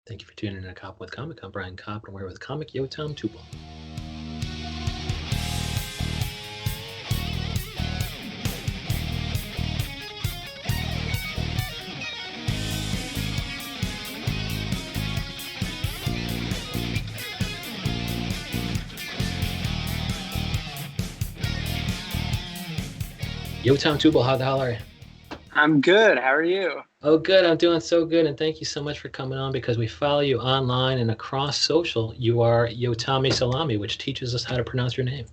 Thank you for tuning in to Cop with Comic. I'm Brian Kopp, and we're with comic Yotam Tubul. Yotam Tubul, how the hell are you? I'm good. How are you? Oh, good. I'm doing so good, and thank you so much for coming on because we follow you online and across social. You are Yotami Salami, which teaches us how to pronounce your name.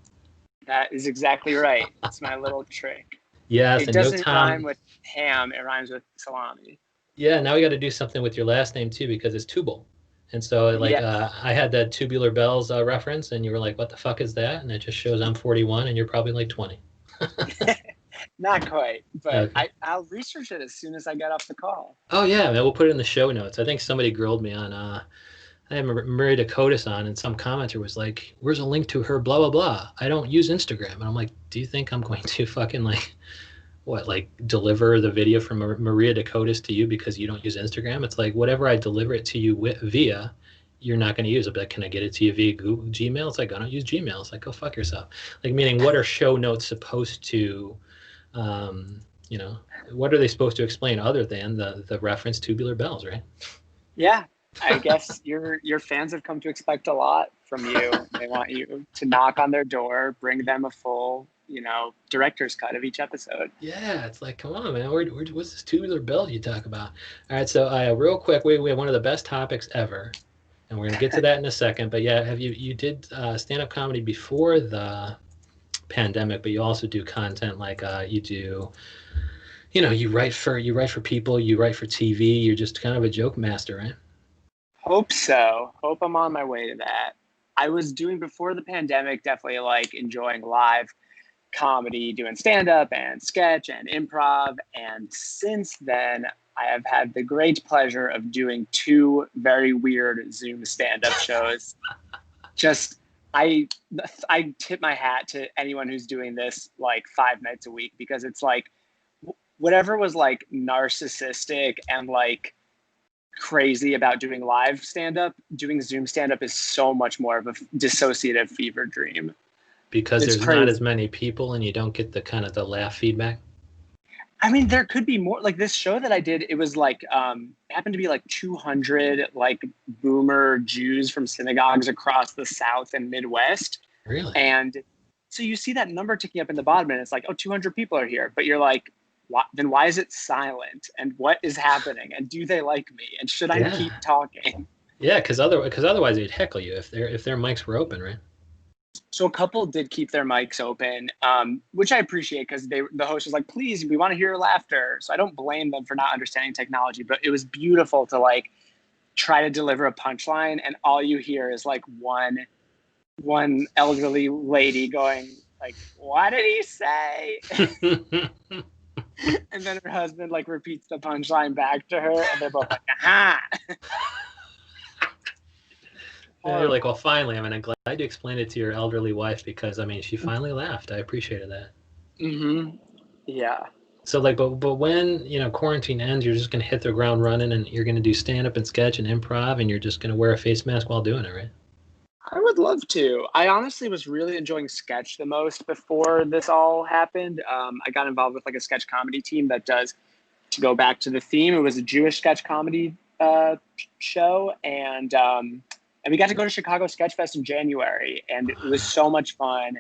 That is exactly right. It's my little trick. Yes, It and doesn't rhyme Yotam. with ham, it rhymes with salami. Yeah, now we got to do something with your last name too because it's Tubal. And so, Yeah. I had that Tubular Bells reference, and you were like, "What the fuck is that?" And it just shows I'm 41, and you're probably like 20. Not quite, but Okay. I'll research it as soon as I get off the call. Oh yeah, man, we'll put it in the show notes. I think somebody grilled me on. I had Maria Dakotas on, and some commenter was like, "Where's a link to her? Blah blah blah." I don't use Instagram, and I'm like, "Do you think I'm going to fucking deliver the video from Maria Dakotas to you because you don't use Instagram?" It's like whatever I deliver it to you via, you're not going to use it. But can I get it to you via Google Gmail? It's like I don't use Gmail. It's like go fuck yourself. Like meaning, what are show notes supposed to, um, you know, what are they supposed to explain other than the reference tubular bells, right? Yeah. I guess your fans have come to expect a lot from you. They want you to knock on their door, bring them a full, director's cut of each episode. Yeah, it's like, come on, man. What's this tubular bell you talk about? All right, so real quick, we have one of the best topics ever, and we're gonna get to that in a second. But yeah, you did stand-up comedy before the pandemic, but you also do content like you do, you write for people, you write for TV. You're just kind of a joke master, right? Hope so. Hope I'm on my way to that. I was doing before the pandemic, definitely like enjoying live comedy, doing stand up and sketch and improv. And since then, I have had the great pleasure of doing two very weird Zoom stand up shows. Just, I, I tip my hat to anyone who's doing this like 5 nights a week because it's like whatever was like narcissistic and like crazy about doing live stand up, doing Zoom stand up is so much more of a dissociative fever dream. Because It's there's not crazy. as many people, and you don't get the kind of the laugh feedback. I mean, there could be more. Like this show that I did, it was like happened to be like 200 like boomer Jews from synagogues across the South and Midwest, Really? and so you see that number ticking up in the bottom, and it's like, oh, 200 people are here, but you're like, then why is it silent? And what is happening? And do they like me? And should I Yeah, keep talking? yeah. Because otherwise they'd heckle you if their mics were open, right? So a couple did keep their mics open, which I appreciate because the host was like, "Please, we want to hear your laughter." So I don't blame them for not understanding technology, but it was beautiful to like try to deliver a punchline, and all you hear is like one elderly lady going like, "What did he say?" And then her husband like repeats the punchline back to her, and they're both like, "Aha!" Yeah, you're like, well, Horrible. finally. I mean, I'm glad you explained it to your elderly wife because I mean, she finally laughed. I appreciated that. Mm-hmm. Yeah. So like, but when quarantine ends, you're just gonna hit the ground running, and you're gonna do stand up and sketch and improv, and you're just gonna wear a face mask while doing it, right? I would love to. I honestly was really enjoying sketch the most before this all happened. I got involved with like a sketch comedy team that does, to go back to the theme, it was a Jewish sketch comedy show. And we got to go to Chicago Sketch Fest in January, and it was so much fun.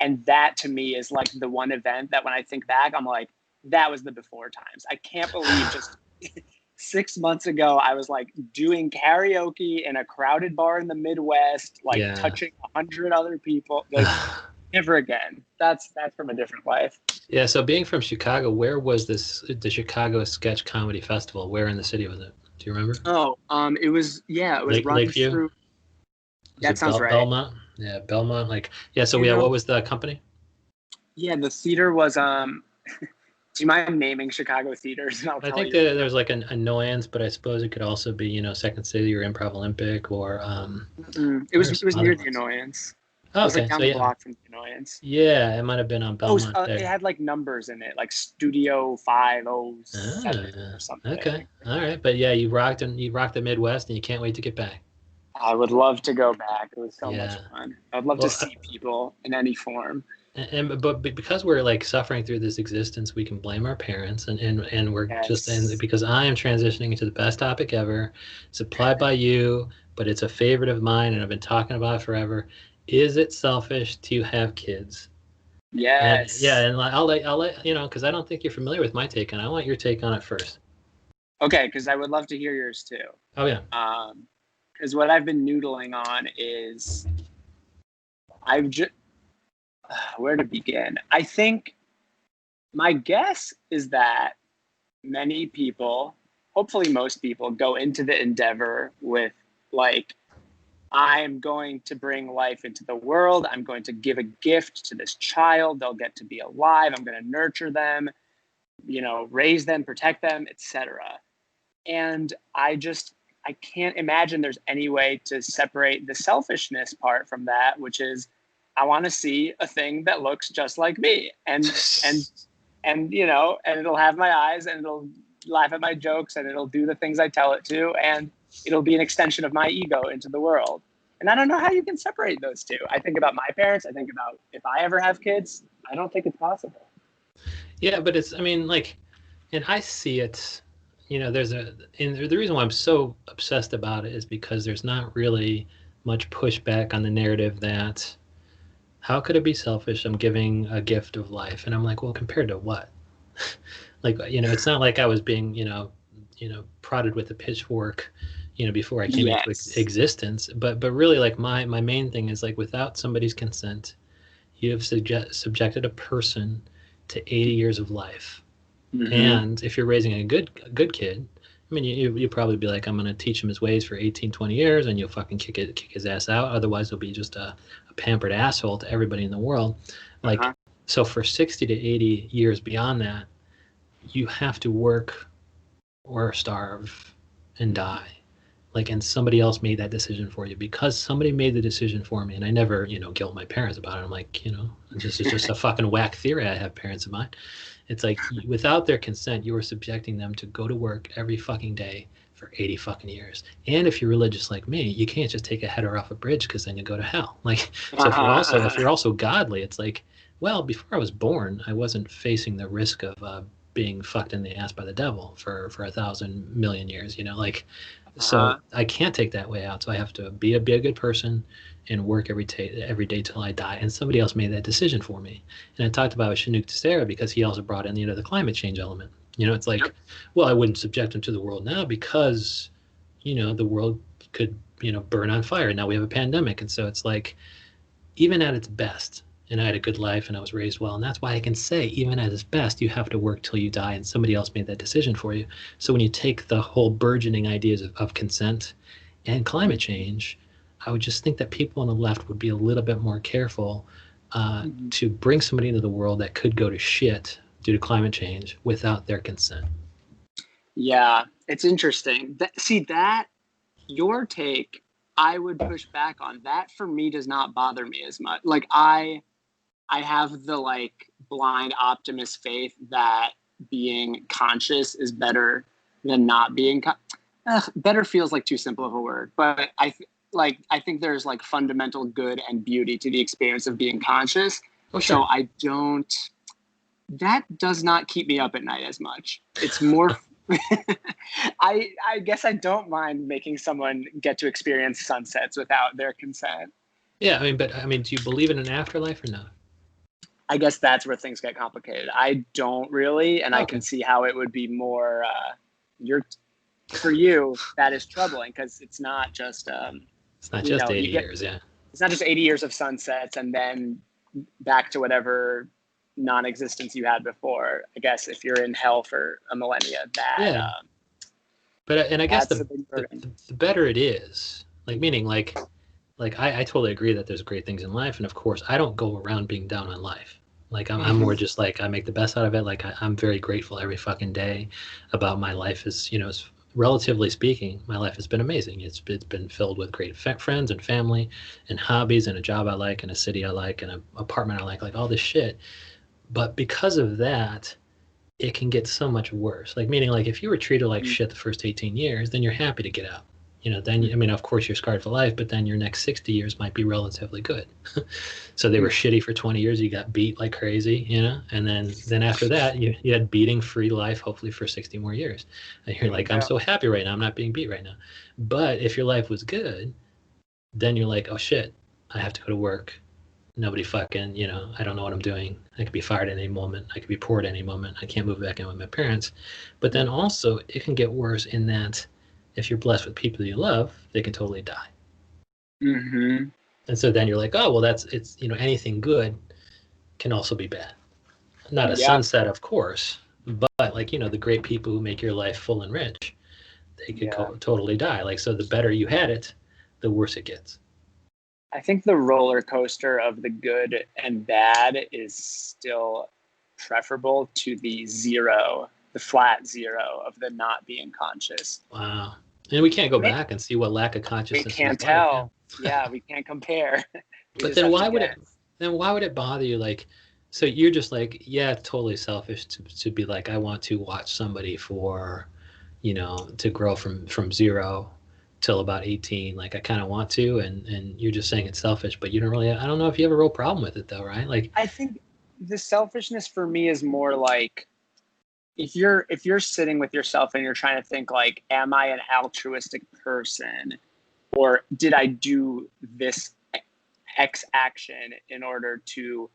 And that to me is like the one event that when I think back, I'm like, that was the before times. I can't believe just 6 months ago, I was like doing karaoke in a crowded bar in the Midwest, like Yeah. touching 100 other people. Like never again. That's from a different life. Yeah. So being from Chicago, where was the Chicago Sketch Comedy Festival? Where in the city was it? Do you remember? Oh, it was run Lakeview? through. Was That it sounds right. Belmont? Yeah, Belmont. Like, yeah. So You yeah, know, what was the company? yeah, the theater was. Do you mind naming Chicago theaters, and I'll I tell think you? that there's like an annoyance, but I suppose it could also be, Second City or Improv Olympic or It was there's it was some other near the ones. Annoyance. It was like Okay, down so the yeah, block from the Annoyance. yeah, it might have been on Oh, Belmont it there. had like numbers in it, like Studio 507 or Ah, okay, something. all right, but yeah, you rocked the Midwest, and you can't wait to get back. I would love to go back. It was so much Yeah, fun. I'd love to well, see people in any form. but because we're like suffering through this existence, we can blame our parents, and we're just and Yes. because I am transitioning into the best topic ever, supplied by you, but it's a favorite of mine, and I've been talking about it forever. Is it selfish to have kids? And yeah, Yes. and I'll let you know because I don't think you're familiar with my take, and I want your take on it first. Okay, because I would love to hear yours too. Oh yeah. Because what I've been noodling on is I've just where to begin. I think my guess is that many people, hopefully most people, go into the endeavor with like, I'm going to bring life into the world. I'm going to give a gift to this child. They'll get to be alive. I'm going to nurture them, raise them, protect them, etc. And I can't imagine there's any way to separate the selfishness part from that, which is I want to see a thing that looks just like me, and it'll have my eyes, and it'll laugh at my jokes, and it'll do the things I tell it to, and it'll be an extension of my ego into the world. And I don't know how you can separate those two. I think about my parents. I think about if I ever have kids. I don't think it's possible. Yeah, but I mean, like, and I see it, and the reason why I'm so obsessed about it is because there's not really much pushback on the narrative that how could it be selfish? I'm giving a gift of life. And I'm like, well, compared to what? Like, it's not like I was being, prodded with a pitchfork, before I came into Yes. existence. But really, like, my main thing is like, without somebody's consent, you have subjected a person to 80 years of life. Mm-hmm. And if you're raising a good kid, I mean, you probably be like, I'm going to teach him his ways for 18, 20 years, and you'll fucking kick his ass out. Otherwise, he'll be just a pampered asshole to everybody in the world. Like, Uh-huh. so for 60 to 80 years beyond that, you have to work or starve and die. Like, and somebody else made that decision for you because somebody made the decision for me. And I never, guilt my parents about it. I'm like, it's just a fucking whack theory I have parents of mine. It's like without their consent, you are subjecting them to go to work every fucking day for 80 fucking years. And if you're religious like me, you can't just take a header off a bridge because then you go to hell. Like, so if Uh-huh. you're also godly, it's like, well, before I was born, I wasn't facing the risk of being fucked in the ass by the devil for 1,000 million years. Like, so Uh-huh. I can't take that way out. So I have to be a good person and work every day till I die. And somebody else made that decision for me. And I talked about Chinook Testera because he also brought in, the climate change element. It's like, Yep. well, I wouldn't subject him to the world now because, the world could, burn on fire. Now we have a pandemic. And so it's like, even at its best, and I had a good life and I was raised well. And that's why I can say, even at its best, you have to work till you die and somebody else made that decision for you. So when you take the whole burgeoning ideas of consent and climate change, I would just think that people on the left would be a little bit more careful Mhm. to bring somebody into the world that could go to shit due to climate change without their consent. Yeah, it's interesting. That your take, I would push back on. That for me does not bother me as much. Like I have the like blind optimist faith that being conscious is better than not being better feels like too simple of a word, but I think there's like fundamental good and beauty to the experience of being conscious. Oh, So sure. I don't that does not keep me up at night as much. It's more I guess I don't mind making someone get to experience sunsets without their consent. Yeah, but do you believe in an afterlife or not? I guess that's where things get complicated. I don't really, and I Okay. can see how it would be more. You're for you that is troubling because it's not just It's not just you 80 get years, yeah. it's not just 80 years of sunsets and then back to whatever non-existence you had before. I guess if you're in hell for a millennia, Yeah, and I guess that's the, a big the burden. the better it is, like meaning like I totally agree that there's great things in life, and of course I don't go around being down on life. Like I'm Mm-hmm. more just like I make the best out of it. Like I'm very grateful every fucking day about my life is relatively speaking, my life has been amazing. It's been filled with great friends and family and hobbies and a job I like and a city I like and an apartment I like all this shit. But because of that, it can get so much worse. Like, meaning, like, if you were treated like shit the first 18 years, then you're happy to get out. Then, I mean, of course, you're scarred for life, but then your next 60 years might be relatively good. So they were shitty for 20 years. You got beat like crazy, and then after that, you had beating free life, hopefully for 60 more years. And you're like, I'm so happy right now. I'm not being beat right now. But if your life was good, then you're like, oh shit, I have to go to work. Nobody fucking, I don't know what I'm doing. I could be fired at any moment. I could be poor at any moment. I can't move back in with my parents. But then also, it can get worse in that if you're blessed with people you love, they can totally die. Mm-hmm. And so then you're like, oh, well, it's anything good can also be bad. Not a sunset, of course, but like, the great people who make your life full and rich, they could totally die. Like, so the better you had it, the worse it gets. I think the roller coaster of the good and bad is still preferable to the flat zero of the not being conscious. Wow. And we can't go back and see what lack of consciousness we can't tell. Yeah, we can't compare. But then why would it bother you? Like, so you're just like, yeah, it's totally selfish to be like, I want to watch somebody for, to grow from zero till about 18. Like, I kind of want to, and you're just saying it's selfish, but you don't really, I don't know if you have a real problem with it though, right? Like, I think the selfishness for me is more like, if you're sitting with yourself and you're trying to think like, am I an altruistic person, or did I do this X action in order to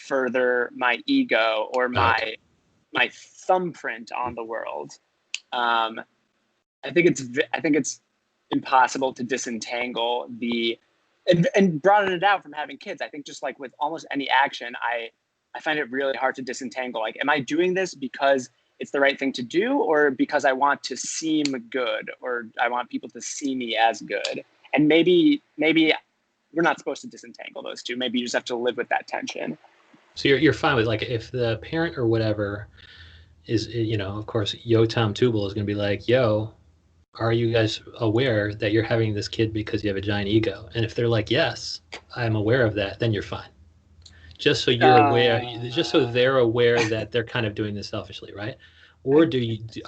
further my ego or my thumbprint on the world? I think it's impossible to disentangle and broaden it out from having kids. I think just like with almost any action, I find it really hard to disentangle. Like, am I doing this because it's the right thing to do, or because I want to seem good, or I want people to see me as good? And maybe we're not supposed to disentangle those two. Maybe you just have to live with that tension. So you're fine with, like, if the parent or whatever is, of course, Yotam Tubul is going to be like, yo, are you guys aware that you're having this kid because you have a giant ego? And if they're like, yes, I'm aware of that, then you're fine. Just so you're aware, just so they're aware that they're kind of doing this selfishly, right? Or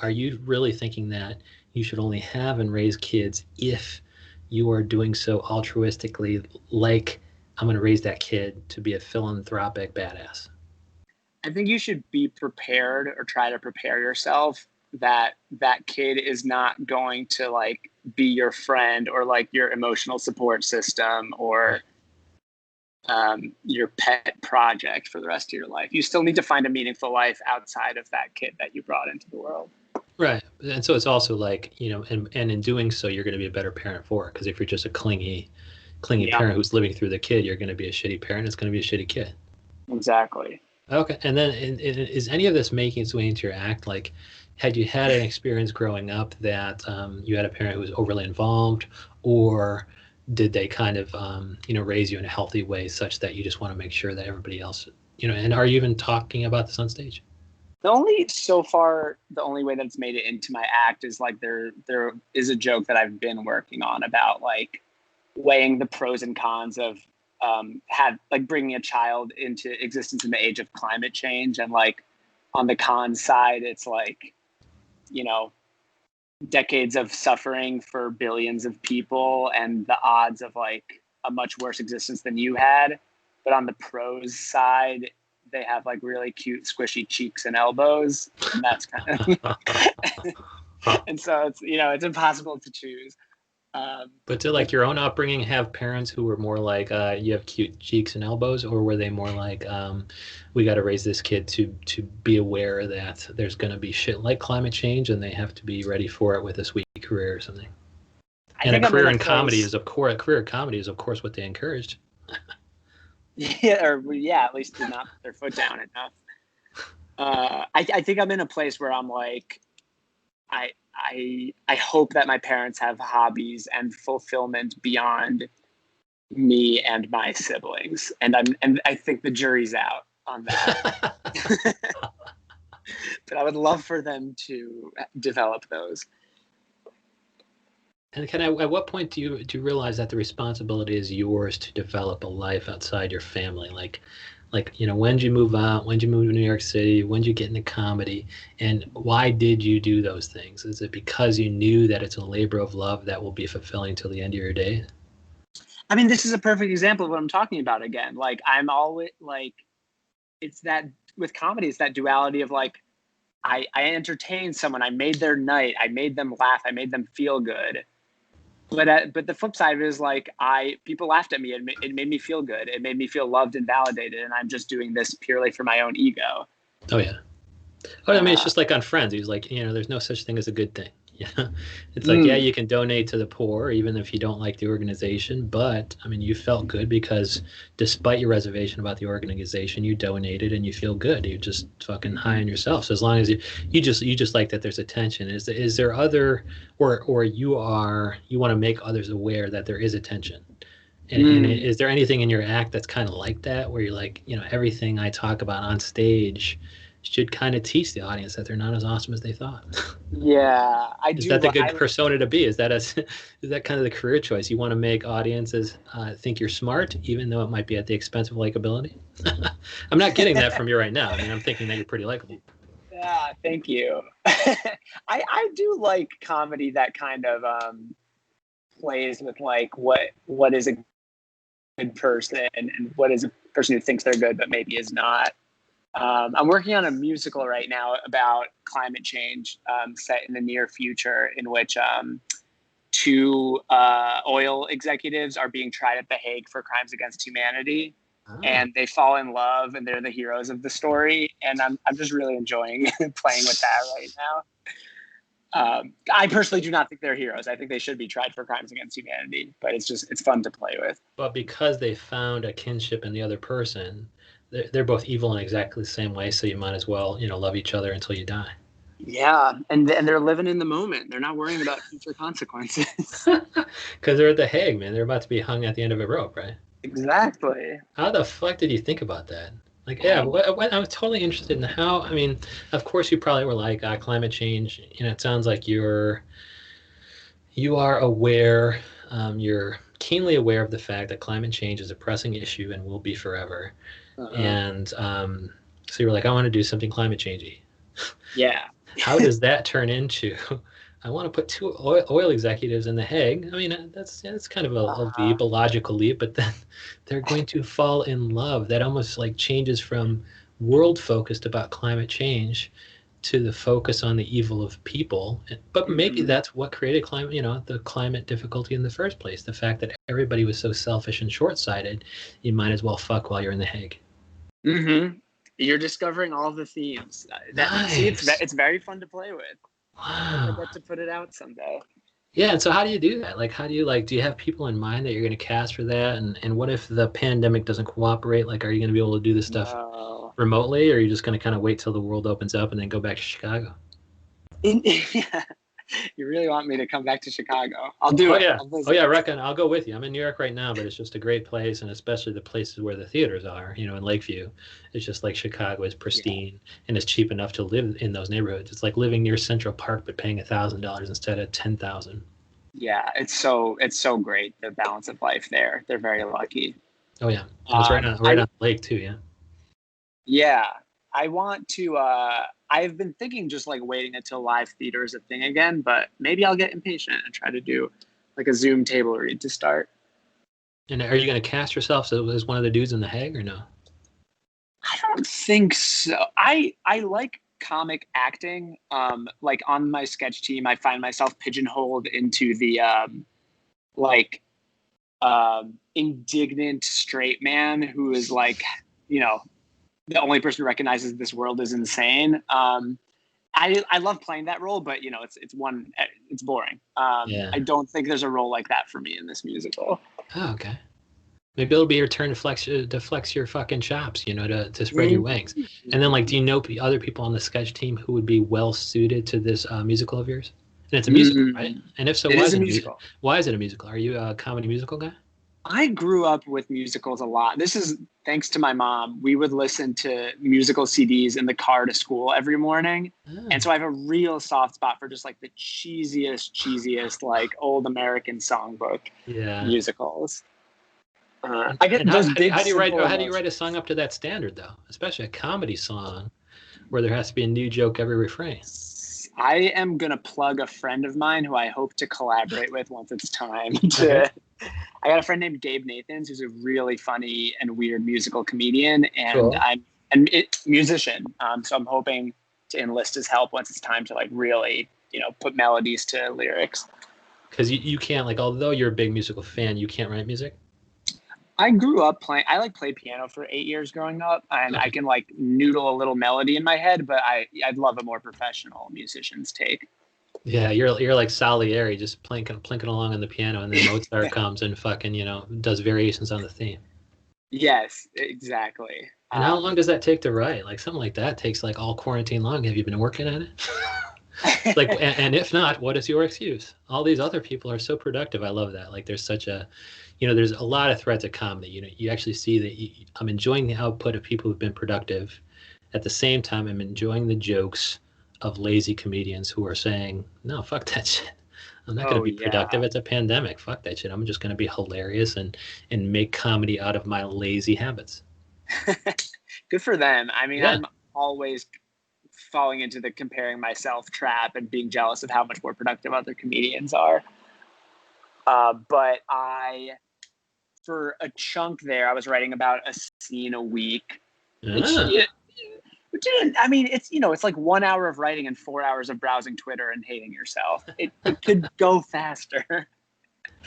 are you really thinking that you should only have and raise kids if you are doing so altruistically, like, I'm going to raise that kid to be a philanthropic badass? I think you should be prepared, or try to prepare yourself, that that kid is not going to like be your friend or like your emotional support system or your pet project for the rest of your life. You still need to find a meaningful life outside of that kid that you brought into the world. Right. And so it's also like, and in doing so, you're going to be a better parent for it. Because if you're just a clingy parent who's living through the kid, you're going to be a shitty parent. It's going to be a shitty kid. Exactly. Okay. And then is any of this making its way into your act? Like, had you had an experience growing up that you had a parent who was overly involved, or did they kind of, raise you in a healthy way such that you just want to make sure that everybody else, and are you even talking about this on stage? The only way that it's made it into my act is like there is a joke that I've been working on about like weighing the pros and cons of bringing a child into existence in the age of climate change. And like on the con side, it's like, decades of suffering for billions of people and the odds of like a much worse existence than you had. But on the pros side, they have like really cute squishy cheeks and elbows, and that's kind of and so it's impossible to choose. But did like your own upbringing have parents who were more like, you have cute cheeks and elbows, or were they more like, we got to raise this kid to be aware that there's going to be shit like climate change and they have to be ready for it with a sweet career or something? And a career in comedy is of course what they encouraged. At least did not put their foot down enough. I think I'm in a place where I'm like, I hope that my parents have hobbies and fulfillment beyond me and my siblings, and I think the jury's out on that. But I would love for them to develop those. And at what point do you realize that the responsibility is yours to develop a life outside your family? When did you move out? When did you move to New York City? When did you get into comedy? And why did you do those things? Is it because you knew that it's a labor of love that will be fulfilling till the end of your day? I mean, this is a perfect example of what I'm talking about again. Like, I'm always like, it's that with comedy, it's that duality of like, I entertained someone, I made their night, I made them laugh, I made them feel good. But the flip side of it is like, people laughed at me. It made me feel good. It made me feel loved and validated. And I'm just doing this purely for my own ego. Oh yeah. Oh, I mean, it's Uh, just like on Friends. He's like, there's no such thing as a good thing. Yeah. It's like, yeah, mm, you can donate to the poor, even if you don't like the organization. But I mean, you felt good because despite your reservation about the organization, you donated and you feel good. You're just fucking high on yourself. So as long as you just like that there's attention. Is there other, or you want to make others aware that there is attention? And mm. is there anything in your act that's kind of like that, where you're like, everything I talk about on stage should kind of teach the audience that they're not as awesome as they thought? Yeah, I Is do. that the good persona to be? Is that kind of the career choice? You want to make audiences think you're smart, even though it might be at the expense of likability? I'm not getting that from you right now. I mean, I'm thinking that you're pretty likable. Yeah, thank you. I do like comedy that kind of plays with like what is a good person and what is a person who thinks they're good but maybe is not. I'm working on a musical right now about climate change, set in the near future, in which two oil executives are being tried at The Hague for crimes against humanity. Oh. And they fall in love, and they're the heroes of the story. And I'm just really enjoying playing with that right now. I personally do not think they're heroes. I think they should be tried for crimes against humanity. But it's fun to play with. But because they found a kinship in the other person, they're both evil in exactly the same way. So you might as well, love each other until you die. Yeah, and they're living in the moment. They're not worrying about future consequences. Because they're at the Hague, man. They're about to be hung at the end of a rope, right? Exactly. How the fuck did you think about that? Like, yeah, I was totally interested in how. I mean, of course, you probably were like climate change. It sounds like you are aware. You're keenly aware of the fact that climate change is a pressing issue and will be forever. Uh-huh. And so you were like, I want to do something climate changey. Yeah. How does that turn into? I want to put two oil executives in the Hague. I mean, that's kind of a Uh-huh. leap, a logical leap, but then they're going to fall in love. That almost like changes from world focused about climate change to the focus on the evil of people. But maybe Mm-hmm. that's what created climate, the climate difficulty in the first place. The fact that everybody was so selfish and short-sighted, you might as well fuck while you're in the Hague. Mm-hmm. You're discovering all the themes. Nice. It's very fun to play with. I hope I Wow. get to put it out someday. Yeah, and so how do you do that? Like, how do you do you have people in mind that you're going to cast for that? And what if the pandemic doesn't cooperate? Like, are you going to be able to do this stuff No. remotely, or are you just going to kind of wait till the world opens up and then go back to Chicago? Yeah. You really want me to come back to Chicago? I'll do Oh it. yeah, I'll oh yeah, visit. I reckon I'll go with you. I'm in New York right now, but it's just a great place, and especially the places where the theaters are. In Lakeview, it's just like Chicago is Yeah. pristine and it's cheap enough to live in those neighborhoods. It's like living near Central Park but paying $1,000 instead of 10,000. Yeah. It's so great, the balance of life there. They're very lucky. Oh yeah, and it's right I on the lake too. Yeah. Yeah, I want to. I've been thinking just like waiting until live theater is a thing again, but maybe I'll get impatient and try to do like a Zoom table read to start. And are you going to cast yourself as one of the dudes in the Hague or no? I don't think so. I like comic acting. Like on my sketch team, I find myself pigeonholed into the like indignant straight man who is like, you know, the only person who recognizes this world is insane. I love playing that role, but it's boring. Yeah. I don't think there's a role like that for me in this musical. Oh, okay. Maybe it'll be your turn to flex your fucking chops, to spread your Mm. wings. And then, like, do you know other people on the sketch team who would be well suited to this musical of yours? And it's a musical, right? And if so, It why is is a it a musical? musical. Why is it a musical? Are you a comedy musical guy? I grew up with musicals a lot. This is thanks to my mom. We would listen to musical CDs in the car to school every morning. And Oh, so I have a real soft spot for just like the cheesiest, like old American songbook yeah. musicals. And, I get and how, those how do you big, how do you write simple how do you write a emotions. song up to that standard though? Especially a comedy song where there has to be a new joke every refrain. I am going to plug a friend of mine who I hope to collaborate with once it's time Okay, to. I got a friend named Gabe Nathans who's a really funny and weird musical comedian, and cool. musician. So I'm hoping to enlist his help once it's time to like really, put melodies to lyrics. Because you can't like, although you're a big musical fan, you can't write music. I grew up playing. I like played piano for 8 years growing up, and I Okay. can like noodle a little melody in my head. But I'd love a more professional musician's take. Yeah, you're like Salieri, just plinking along on the piano, and then Mozart comes and fucking does variations on the theme. Yes, exactly. And how long does that take to write? Like something like that takes like all quarantine long. Have you been working at it? Like, and if not, what is your excuse? All these other people are so productive. I love that. Like, there's such a, there's a lot of threads of comedy. You actually see that I'm enjoying the output of people who've been productive. At the same time, I'm enjoying the jokes of lazy comedians who are saying, no, fuck that shit. I'm not going to Oh be productive. yeah. It's a pandemic. Fuck that shit. I'm just going to be hilarious and make comedy out of my lazy habits. Good for them. I mean, Yeah. I'm always falling into the comparing myself trap and being jealous of how much more productive other comedians are. But for a chunk there, I was writing about a scene a week, which, Ah. I mean, it's like 1 hour of writing and 4 hours of browsing Twitter and hating yourself. It could go faster.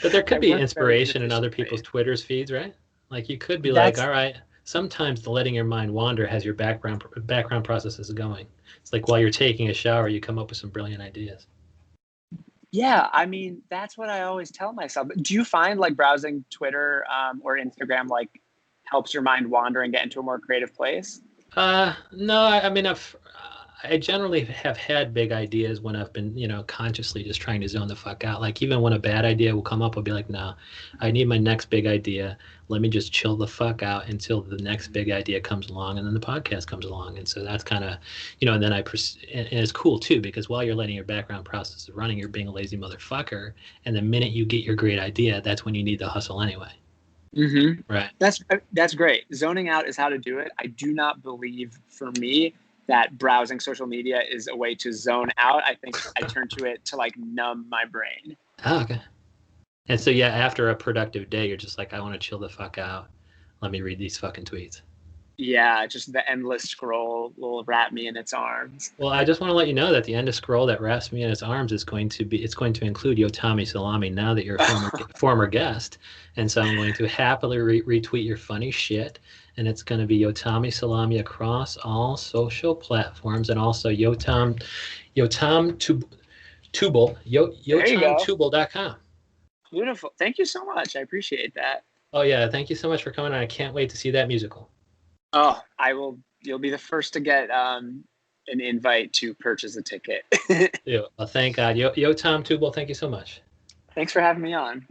But there I could be work very inspiration in other people's inefficiently. Twitter's feeds, right? Like you could be like, That's all right, sometimes the letting your mind wander has your background processes going. It's like while you're taking a shower, you come up with some brilliant ideas. Yeah, I mean, that's what I always tell myself. Do you find like browsing Twitter or Instagram like helps your mind wander and get into a more creative place? No, I mean, I generally have had big ideas when I've been, consciously just trying to zone the fuck out. Like even when a bad idea will come up, I'll be like, no, I need my next big idea. Let me just chill the fuck out until the next big idea comes along, and then the podcast comes along. And so that's kind of, and then and it's cool too because while you're letting your background process running, you're being a lazy motherfucker. And the minute you get your great idea, that's when you need the hustle anyway. Mm-hmm. Right. That's great. Zoning out is how to do it. I do not believe, for me, that browsing social media is a way to zone out. I think I turn to it to like numb my brain. Oh, okay. And so yeah, after a productive day, you're just like, I want to chill the fuck out. Let me read these fucking tweets. Yeah, just the endless scroll will wrap me in its arms. Well, I just want to let you know that the end of scroll that wraps me in its arms is going to include Yotami Salami now that you're a former guest. And so I'm going to happily retweet your funny shit. And it's going to be Yotami Salami across all social platforms and also Yotam Tubul, There you go. yotamtubul.com. Beautiful. Thank you so much. I appreciate that. Oh yeah, thank you so much for coming on. I can't wait to see that musical. Oh, I will. You'll be the first to get an invite to purchase a ticket. Yeah, well, thank God. Yotam Tubul, thank you so much. Thanks for having me on.